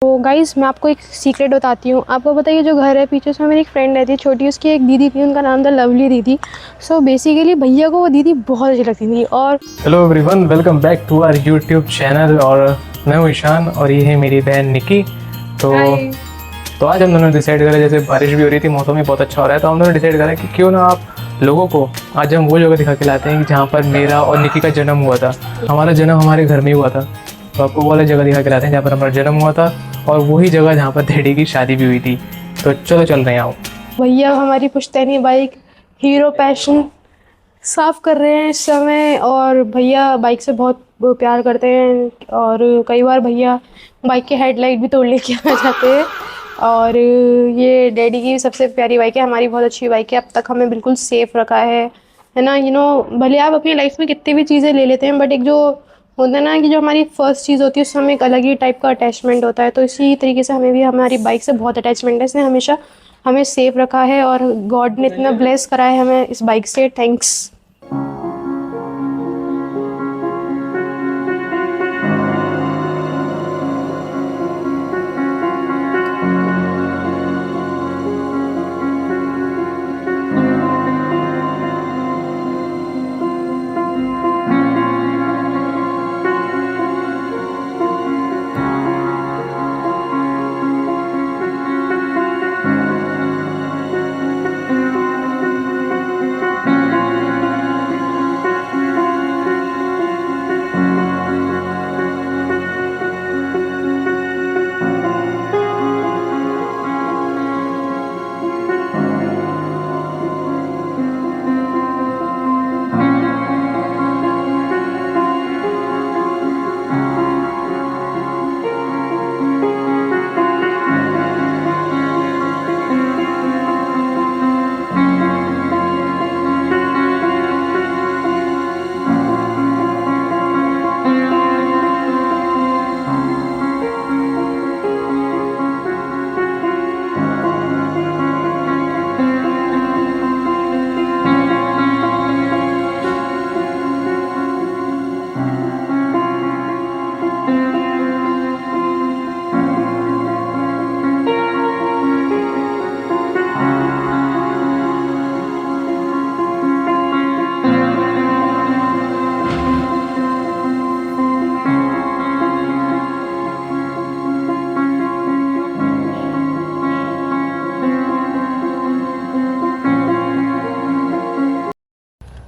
तो गाइस मैं आपको एक सीक्रेट बताती हूँ। आपको बताइए जो घर है पीछे, उसमें मेरी एक फ्रेंड रहती है छोटी, उसकी एक दीदी थी, उनका नाम था लवली दीदी। सो बेसिकली भैया को वो दीदी बहुत अच्छी लगती थी। और hello everyone, welcome back to our YouTube channel. और मैं हूँ ईशान और ये है मेरी बहन निकी। तो आज हम दोनों ने डिसाइड करा, जैसे बारिश भी हो रही थी, मौसम भी बहुत अच्छा हो रहा है, तो हम दोनों ने डिसाइड करा कि क्यों ना आप लोगों को आज हम वो जगह दिखा के लाते हैं कि जहाँ पर मेरा और निकी का जन्म हुआ था। हमारा जन्म हमारे घर में ही हुआ था, तो आपको वो वाला जगह दिखा के लाते हैं जहाँ पर हमारा जन्म हुआ था, और वही जगह जहाँ पर डैडी की शादी भी हुई थी। तो चलो चल रहे हैं आओ। भैया हमारी पुश्तैनी बाइक हीरो पैशन साफ़ कर रहे हैं इस समय। और भैया बाइक से बहुत प्यार करते हैं, और कई बार भैया बाइक के हेडलाइट भी तोड़ लेके आ जाते हैं। और ये डैडी की सबसे प्यारी बाइक है, हमारी बहुत अच्छी बाइक है, अब तक हमें बिल्कुल सेफ़ रखा है ना। भले आप अपनी लाइफ में कितनी भी चीज़ें ले लेते हैं, बट एक जो होता है ना कि जो हमारी फर्स्ट चीज़ होती है उससे हमें एक अलग ही टाइप का अटैचमेंट होता है। तो इसी तरीके से हमें भी हमारी बाइक से बहुत अटैचमेंट है, इसने हमेशा हमें सेफ रखा है, और गॉड ने इतना ब्लेस करा है हमें इस बाइक से। थैंक्स।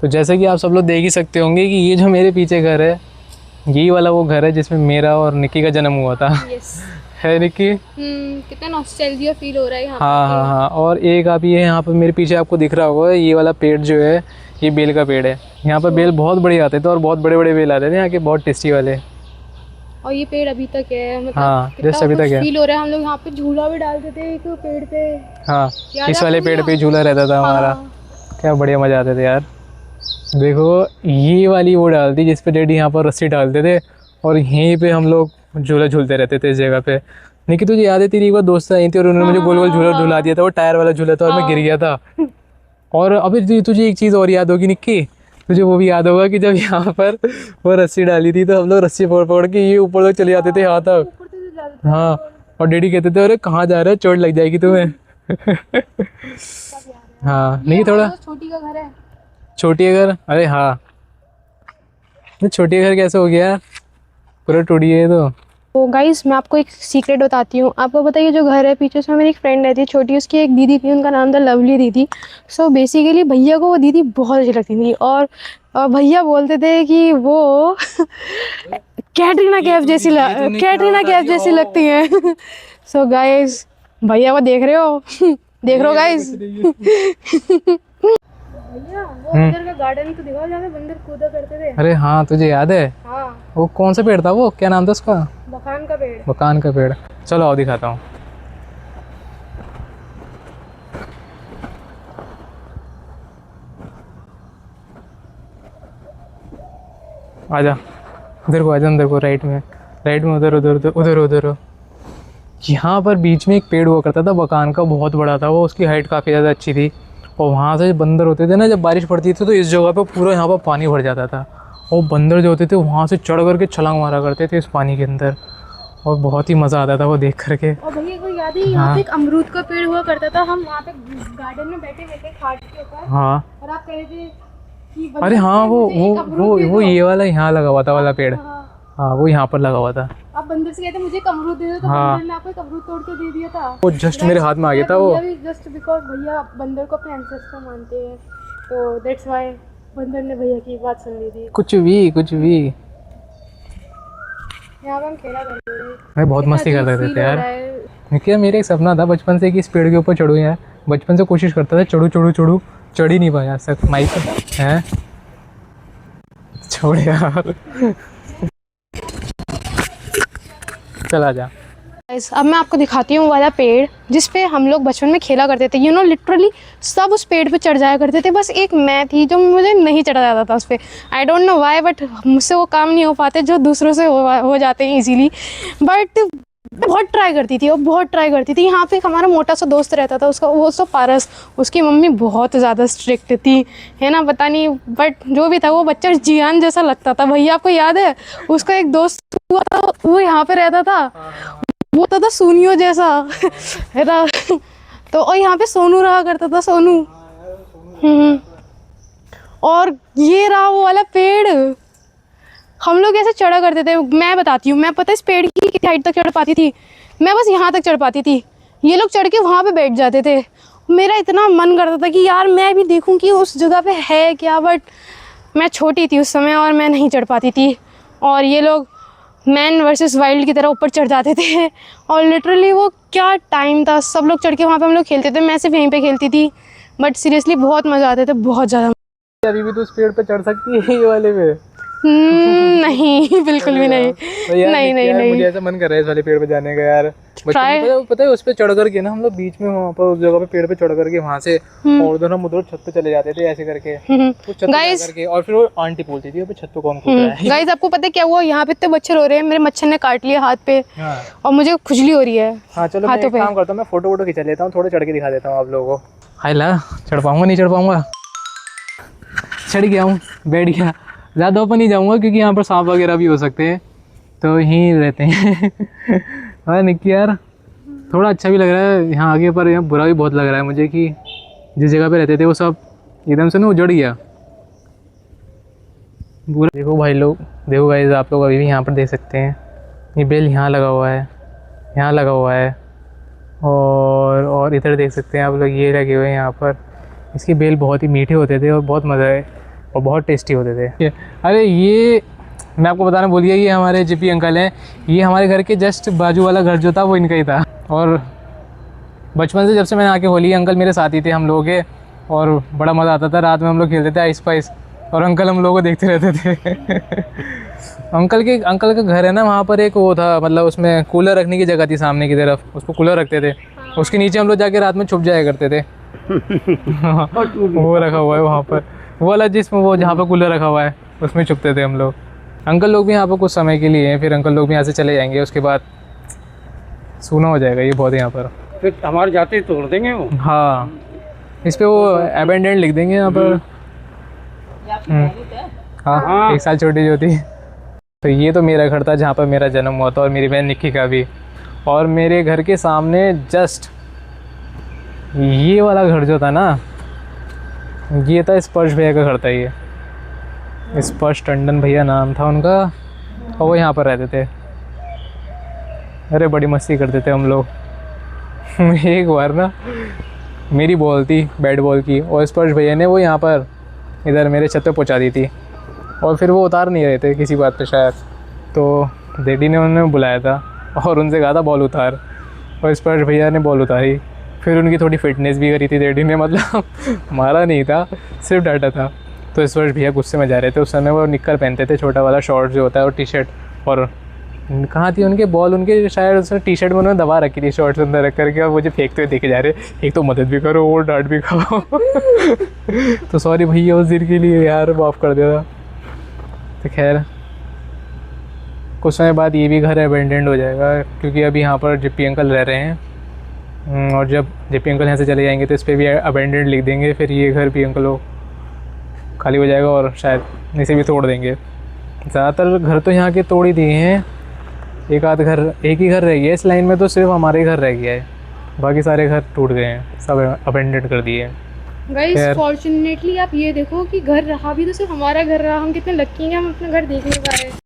तो जैसे कि आप सब लोग देख ही सकते होंगे कि ये जो मेरे पीछे घर है, यही वाला वो घर है जिसमें मेरा और निकी का जन्म हुआ था। यस। है निकी? कितना नॉस्टैल्जिया फील हो रहा है यहाँ हाँ हाँ हाँ। और एक आप ये यहाँ पर मेरे पीछे आपको दिख रहा होगा, ये वाला पेड़ जो है ये बेल का पेड़ है। यहाँ पर बेल बहुत बड़े आते थे और बहुत बड़े बड़े बेल आते थे यहाँ के, बहुत टेस्टी वाले। और ये पेड़ अभी तक है, मतलब हाँ, कितना जस्ट अभी तक है। फील हो रहा है। हम लोग यहाँ पे झूला भी डालते थे एक पेड़ पे। हाँ, याद इस है वाले आपको पेड़ भैया? पे झूला रहता था हमारा। हाँ। क्या बढ़िया मजा आते थे यार। देखो ये वाली वो डालती जिस पे डैडी यहाँ पर रस्सी डालते थे, और यहीं पे हम लोग झूला झूलते रहते थे इस जगह पे। निकी तुझे याद है, तेरी एक बार दोस्त आई थी और उन्होंने मुझे गोल गोल झूला झूला दिया था, वो टायर वाला झूला था और मैं गिर गया था। और अभी तुझे एक चीज़ और याद होगी निक्की, तुझे वो भी याद होगा कि जब यहाँ पर वो रस्सी डाली थी तो हम लोग रस्सी पकड़ पकड़ के ये ऊपर तक चले जाते थे यहाँ तक। हाँ, और डैडी कहते थे अरे कहाँ जा रहे हो, चोट लग जाएगी तुम्हें। हाँ नहीं, थोड़ा छोटी का घर है। छोटी घर, अरे हाँ, छोटी घर कैसे हो गया, पूरा टूट गया ये तो गाइस मैं आपको एक सीक्रेट बताती हूँ। आपको बताइए जो घर है पीछे, उसमें मेरी एक फ्रेंड रहती है छोटी, उसकी एक दीदी थी, उनका नाम था लवली दीदी। सो बेसिकली भैया को वो दीदी बहुत अच्छी लगती थी, और भैया बोलते थे कि वो कैटरीना कैफ जैसी लगती है। सो गाइस भैया वो देख रहे हो, देख रहे हो गाइस। भैया वो अंदर का गार्डन तो दिखाओ जहाँ पे बंदर कूदा करते थे। अरे हाँ, तुझे याद है? हाँ, वो कौन सा पेड़ था, वो क्या नाम था उसका? मकान का पेड़। मकान का पेड़। चलो आओ दिखाता हूँ। आजा, इधर को आजा, अंदर को, राइट में उधर उधर उधर उधर उधर। यहाँ पर बीच में एक पेड़ हुआ करता था मकान का, बहुत बड़ा था वो, उसकी हाइट काफ़ी ज़्यादा अच्छी थी। और वहाँ से बंदर होते थे ना, जब बारिश पड़ती थी तो इस जगह पे पूरा यहाँ पर पानी भर जाता था, और बंदर जो होते थे वहाँ से चढ़ करके छलांग मारा करते थे इस पानी के अंदर। और बहुत ही मज़ा आता था वो देख करके। और भैया को याद है यहाँ पे एक अमरूद का पेड़ हुआ करता था, हम वहाँ पे गार्डन में बैठे हुए थे खाट के ऊपर। हाँ और आप कह रहे थे कि बंदर अरे हाँ मुझे एक अमरूद दे वो दो। ये वाला यहाँ लगा हुआ था वाला पेड़। हाँ। हाँ वो यहाँ पर लगा हुआ था। आप बंदर से कहते मुझे एक अमरूद दे दो, तो हाँ। बंदर ने आपको एक अमरूद तोड़ के दे दिया था। वो जस्ट मेरे हाथ में आ गया था वो। जस्ट बिकॉज भैया बंदर को अपने एंसेस्टर मानते हैं, तो दैट्स व्हाई बंदर ने भैया की बात सुन ली थी। कुछ भी यहाँ पे हम खेला करते थे, मैं बहुत मस्ती करते थे यार। क्योंकि मेरा एक सपना था बचपन से कि इस पेड़ के ऊपर चढ़ूँ यार। बचपन से कोशिश करता था चढ़ू चढ़ ही नहीं पाया आज तक। माइक है छोड़ यार चला जा। Guys, अब मैं आपको दिखाती हूँ वो वाला पेड़ जिस पे हम लोग बचपन में खेला करते थे। यू नो लिटरली सब उस पेड़ पे चढ़ जाया करते थे, बस एक मैं थी जो मुझे नहीं चढ़ा जाता था उस पर। I don't know why, but मुझसे वो काम नहीं हो पाते जो दूसरों से हो जाते हैं इजीली। बट बहुत ट्राई करती थी और बहुत ट्राई करती थी। यहाँ पे एक हमारा मोटा सा दोस्त रहता था, उसका वो तो पारस, उसकी मम्मी बहुत ज़्यादा स्ट्रिक्ट थी, है ना, पता नहीं, बट जो भी था वो बच्चा जियान जैसा लगता था। भैया आपको याद है उसका एक दोस्त हुआ था, वो यहाँ पे रहता था, वो होता था सोनियो जैसा है ना। तो और यहाँ पे सोनू रहा करता था, सोनू। और ये रहा वो वाला पेड़, हम लोग ऐसे चढ़ा करते थे। मैं बताती हूँ, मैं पता है इस पेड़ की कितनी हाइट तक चढ़ पाती थी, मैं बस यहाँ तक चढ़ पाती थी, ये लोग चढ़ के वहाँ पे बैठ जाते थे। मेरा इतना मन करता था कि यार मैं भी देखूँ कि उस जगह पे है क्या, बट मैं छोटी थी उस समय और मैं नहीं चढ़ पाती थी। और ये लोग मैन वर्सेस वाइल्ड की तरह ऊपर चढ़ जाते थे और लिटरली वो क्या टाइम था। सब लोग चढ़ के वहाँ पे हम लोग खेलते थे, मैं सिर्फ यहीं पे खेलती थी, बट सीरियसली बहुत मज़ा आते थे, बहुत ज़्यादा। अभी भी तो उस पेड़ पे चढ़ सकती है ये वाले पे। नहीं बिल्कुल भी नहीं। तो यार नहीं नहीं मुझे नहीं। ऐसा मन कर रहा है इस वाले पेड़ पे जाने का यार। पता है उस पे चढ़ करके ना हम लोग बीच में वहाँ पर उस जगह पे पेड़ पे चढ़ करके वहाँ से और उधर हम उधर छत पे चले जाते थे ऐसे करके, उस छत पे जा करके। और फिर वो आंटी बोलती थी छत पे कौन कूद रहा है। गाइस आपको पता है क्या हुआ, यहाँ पे इतने मच्छर हो रहे हैं, मेरे मच्छर ने काट लिया हाथ पे हाँ। और मुझे खुजली हो रही है। हाँ चलो मैं एक काम करता हूँ, मैं फोटो वोटो खिंचा लेता हूँ, थोड़ा चढ़ के दिखा देता हूँ आप लोगों को। हाय ला चढ़ पाऊंगा नहीं चढ़ पाऊंगा, चढ़ गया हूँ, बैठ गया। ज़्यादा ऊपर नहीं जाऊँगा क्योंकि यहाँ पर सांप वगैरह भी हो सकते हैं, तो यहीं रहते हैं। हाँ निक्की यार थोड़ा अच्छा भी लग रहा है यहाँ आगे, पर यहाँ बुरा भी बहुत लग रहा है मुझे कि जिस जगह पे रहते थे वो सब एकदम से ना उजड़ गया बुरा। देखो भाई लोग, देखो गाइस आप लोग अभी भी यहाँ पर देख सकते हैं, ये बेल यहाँ लगा हुआ है, यहाँ लगा हुआ है, और इधर देख सकते हैं आप लोग ये लगे हुए हैं यहाँ पर। इसकी बेल बहुत ही मीठे होते थे और बहुत मज़ा है और बहुत टेस्टी होते थे। अरे ये मैं आपको बताना भूल गया, ये हमारे जीपी अंकल हैं, ये हमारे घर के जस्ट बाजू वाला घर जो था वो इनका ही था। और बचपन से जब से मैंने आके होली, अंकल मेरे साथ ही थे हम लोग के, और बड़ा मज़ा आता था। रात में हम लोग खेलते थे आइस पाइस और अंकल हम लोगों को देखते रहते थे। अंकल का घर है ना वहाँ पर एक वो था, मतलब उसमें कूलर रखने की जगह थी सामने की तरफ, उस पर कूलर रखते थे, उसके नीचे हम लोग जाके रात में छुप जाया करते थे। वो रखा हुआ है वहाँ पर, वो वाला जिसमें वो जहाँ पर कूलर रखा हुआ है उसमें छुपते थे हम लोग। अंकल लोग भी यहाँ पर कुछ समय के लिए हैं, फिर अंकल लोग भी यहाँ से चले जाएंगे, उसके बाद सूना हो जाएगा ये बहुत यहाँ पर। फिर हमारे जाते ही तोड़ देंगे वो। हाँ इस पे वो अबेंडेंट लिख देंगे यहाँ पर। हाँ 1 साल छोटी जो थी। तो ये तो मेरा घर था जहाँ पर मेरा जन्म हुआ था, और मेरी बहन निक्की का भी। और मेरे घर के सामने जस्ट ये वाला घर जो था ना, ये था स्पर्श भैया का घर था, ये स्पर्श टंडन भैया नाम था उनका, और वो यहाँ पर रहते थे। अरे बड़ी मस्ती करते थे हम लोग। एक बार ना मेरी बॉल थी बैट बॉल की, और स्पर्श भैया ने वो यहाँ पर इधर मेरे छत पे पहुँचा दी थी, और फिर वो उतार नहीं रहे थे किसी बात पे शायद, तो डैडी ने उन्हें बुलाया था और उनसे कहा था बॉल उतार, और स्पर्श भैया ने बॉल उतारी। फिर उनकी थोड़ी फिटनेस भी करी थी डैडी ने, मतलब मारा नहीं था, सिर्फ डांटा था। तो स्पर्श भैया गुस्से में जा रहे थे, उस समय वो निक्कर पहनते थे, छोटा वाला शॉर्ट जो होता है, और टी शर्ट। और कहाँ थी उनके बॉल, उनके शायद उसने टी शर्ट में उन्होंने दबा रखी थी शॉर्ट्स अंदर रख करके, और मुझे फेंकते हुए देखे जा रहे, एक तो मदद भी करो और डांट भी खाओ। तो सॉरी भैया उस दिन के लिए यार, माफ़ कर देना। तो खैर कुछ समय बाद ये भी घर अबेंडेंड हो जाएगा, क्योंकि अभी यहाँ पर जिप्पी अंकल रह रहे हैं, और जब जिप्पी अंकल यहाँ से चले जाएंगे तो इस पर भी अबेंडेंड लिख देंगे, फिर ये घर भी अंकल खाली हो जाएगा, और शायद इसे भी तोड़ देंगे। ज़्यादातर घर तो यहाँ के तोड़ ही दिए हैं, एक ही घर रह गया है इस लाइन में, तो सिर्फ हमारे ही घर रह गया है, बाकी सारे घर टूट गए हैं, सब अबेंडेड कर दिए हैं। गाइस खैर। फॉर्चुनेटली आप ये देखो कि घर रहा भी तो सिर्फ हमारा घर रहा, हम कितने लकी हैं, हम अपना घर देख नहीं पा रहे।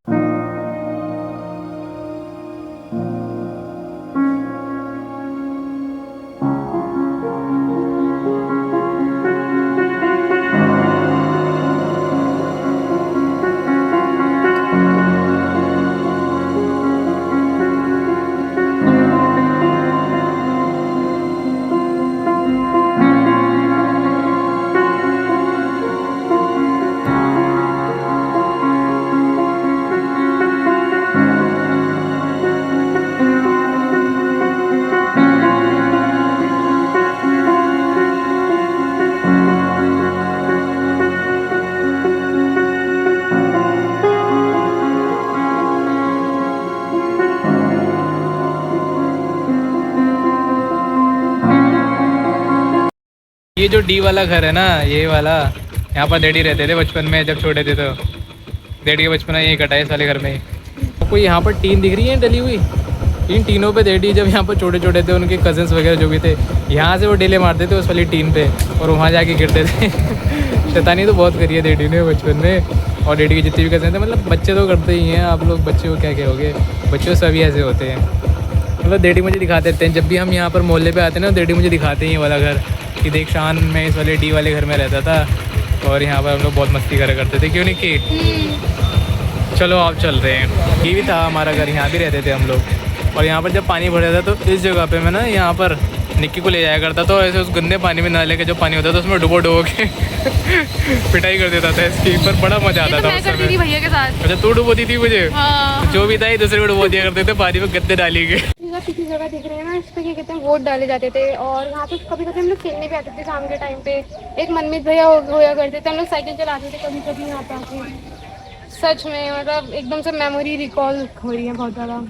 ये जो डी वाला घर है ना, ये वाला, यहाँ पर डैडी रहते थे बचपन में, जब छोटे थे तो डैडी का बचपन यहीं कटा है इस वाले घर में ही। आपको यहाँ पर टीन दिख रही है डली हुई, इन टीनों पे डैडी जब यहाँ पर छोटे छोटे थे, उनके कजन्स वगैरह जो भी थे, यहाँ से वो डेले मारते थे उस वाली टीन पे और वहाँ जाके गिरते थे। शैतानी तो बहुत करी है डैडी ने बचपन में, और डैडी के जितने भी कजन थे, मतलब बच्चे तो करते ही हैं, आप लोग बच्चे को क्या कहोगे, बच्चे सभी ऐसे होते हैं। मतलब डैडी मुझे दिखाते रहते हैं, जब भी हम यहाँ पर मोहल्ले पे आते हैं ना, डैडी मुझे दिखाते हैं ये वाला घर कि देख शान में इस वाले डी वाले घर में रहता था और यहाँ पर हम लोग बहुत मस्ती करा करते थे, क्यों नहीं की। चलो आप चल रहे हैं, ये भी था हमारा घर, यहाँ भी रहते थे हम लोग। और यहाँ पर जब पानी भर जाता तो इस जगह पे मैं ना यहाँ पर निक्की को ले जाया करता था, ऐसे उस गंदे पानी में नाले का जो पानी होता था उसमें डुबो के पिटाई कर देता था इसकी, पर बड़ा मजा आता था उस समय। भैया के साथ। अच्छा तू डुबोती थी मुझे? हाँ। जो भी था ये दूसरे को डुबो दिया करते थे पानी में, गद्दे डाली के। किसी जगह दिख रहे हैं ना, इस पे क्या कहते हैं, वोट डाले जाते थे, और यहाँ पे कभी कभी हम लोग खेलने भी आते थे शाम के टाइम पे। एक मनमीत भैया होया करते थे, हम लोग साइकिल चलाते थे कभी कभी यहाँ पे आके। सच में मतलब एकदम से मेमोरी रिकॉल हो रही है बहुत ज़्यादा।